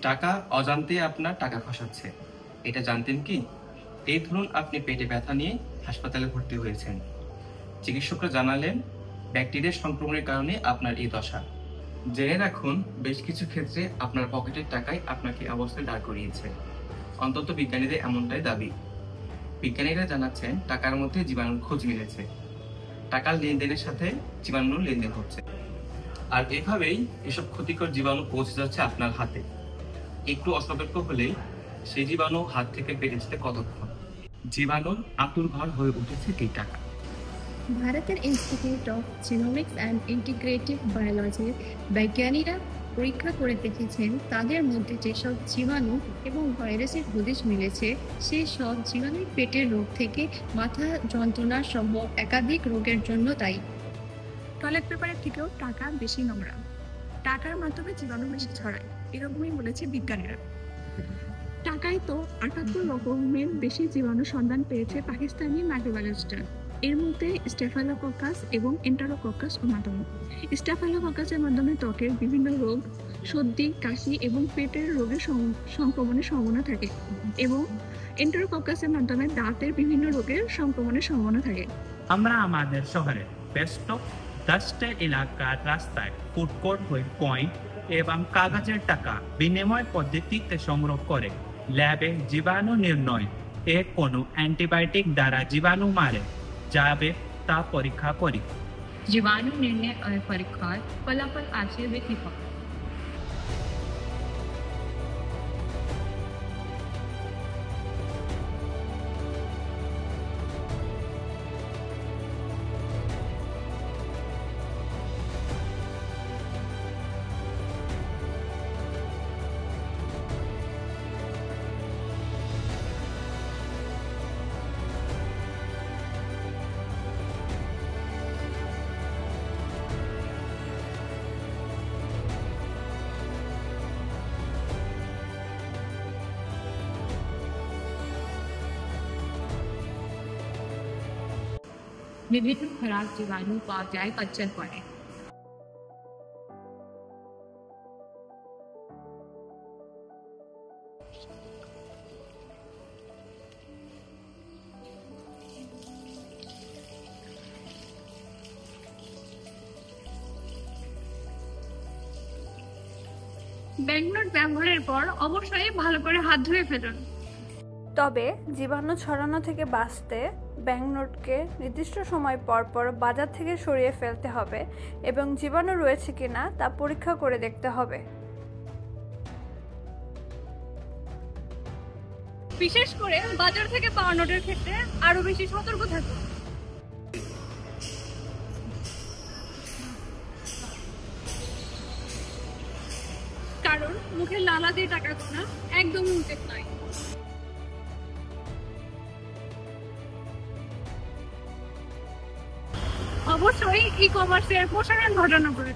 টাকা অজান্তে আপনার টাকা খসাচ্ছে। এটা জানতেন কি? এই ধরুন আপনি পেটে ব্যথা নিয়ে হাসপাতালে ভর্তি হয়েছেন। চিকিৎসকরা জানালেন ব্যাকটেরিয়া সংক্রমণের কারণে আপনার এই দশা। জেনে রাখুন বেশ কিছু ক্ষেত্রে আপনার পকেটের টাকাই আপনাকে অবস্থায় দাঁড় করিয়েছে। অন্তত বিজ্ঞানীদের এমনটাই দাবি। বিজ্ঞানীরা জানাচ্ছেন টাকার মধ্যে জীবাণুর খোঁজ মিলেছে। টাকার লেনদেনের সাথে জীবাণুর লেনদেন হচ্ছে। আর এভাবেই এসব ক্ষতিকর জীবাণু পৌঁছে যাচ্ছে আপনার হাতে। একটু অসতর্ক হলেই সেই জীবাণু হাত থেকে বেরিয়ে যেতে কতক্ষণ। জীবাণুর আতুর ঘর হয়ে উঠেছে এই টাকা। ভারতের institute of genomics and integrative বায়োলজির বিজ্ঞানীরা পরীক্ষা করে দেখেছেন তাদের মধ্যে যেসব জীবাণু এবং ভাইরাসের হদিশ মিলেছে সেই সব জীবাণুই পেটের রোগ থেকে মাথা যন্ত্রণা সহ একাধিক রোগের জন্য দায়ী। টয়লেট পেপারের থেকেও টাকা বেশি নোংরা, টাকার মাধ্যমে জীবাণু বেশি ছড়ায়, এরকমই বলেছে বিজ্ঞানীরা। টাকায় তো ৭৮ রকমের বেশি জীবাণু সন্ধান পেয়েছে পাকিস্তানি মাইক্রোবায়োলজিস্টরা। এর মধ্যে স্টেফাইলোককাস এবং এন্টারোককাস অন্যতম। স্টেফাইলোককাসের মাধ্যমে ত্বকের বিভিন্ন রোগ, সর্দি, কাশি এবং পেটের রোগের সংক্রমণের সম্ভাবনা থাকে এবং এন্টারোককাসের মাধ্যমে দাঁতের বিভিন্ন রোগের সংক্রমণের সম্ভাবনা থাকে। আমরা আমাদের শহরে ব্যস্ত 10টা এলাকার রাস্তায় ফুডকোর্ট হয়ে কয়েন এবং কাগজের টাকা বিনিময় পদ্ধতিতে সংগ্রহ করে ল্যাবে জীবাণু নির্ণয় এ কোনো অ্যান্টিবায়োটিক দ্বারা জীবাণু মারে যাবে তা পরীক্ষা করি। জীবাণু নির্ণয় পরীক্ষার ফলাফল আসে ব্যতিক্রম। विभिन्न खराब जीवाणु पाया जाए कच्चर पड़े। ব্যাংকনোট ব্যবহারের পর অবশ্যই ভালো করে হাত ধুয়ে ফেলুন। তবে জীবাণু ছড়ানো থেকে বাঁচতে ব্যাংকনোটকে নির্দিষ্ট সময় পর পর বাজার থেকে সরিয়ে ফেলতে হবে এবং জীবাণু রয়েছে কিনা তা পরীক্ষা করে দেখতে হবে। বিশেষ করে বাজার থেকে পাওয়া নোটের ক্ষেত্রে আরো বেশি সতর্ক থাকুন। কারণ মুখে লালা দিয়ে টাকা গোনা একদম উচিত নয়। অবশ্যই ই-কমার্সের প্রসারণ ঘটানো করে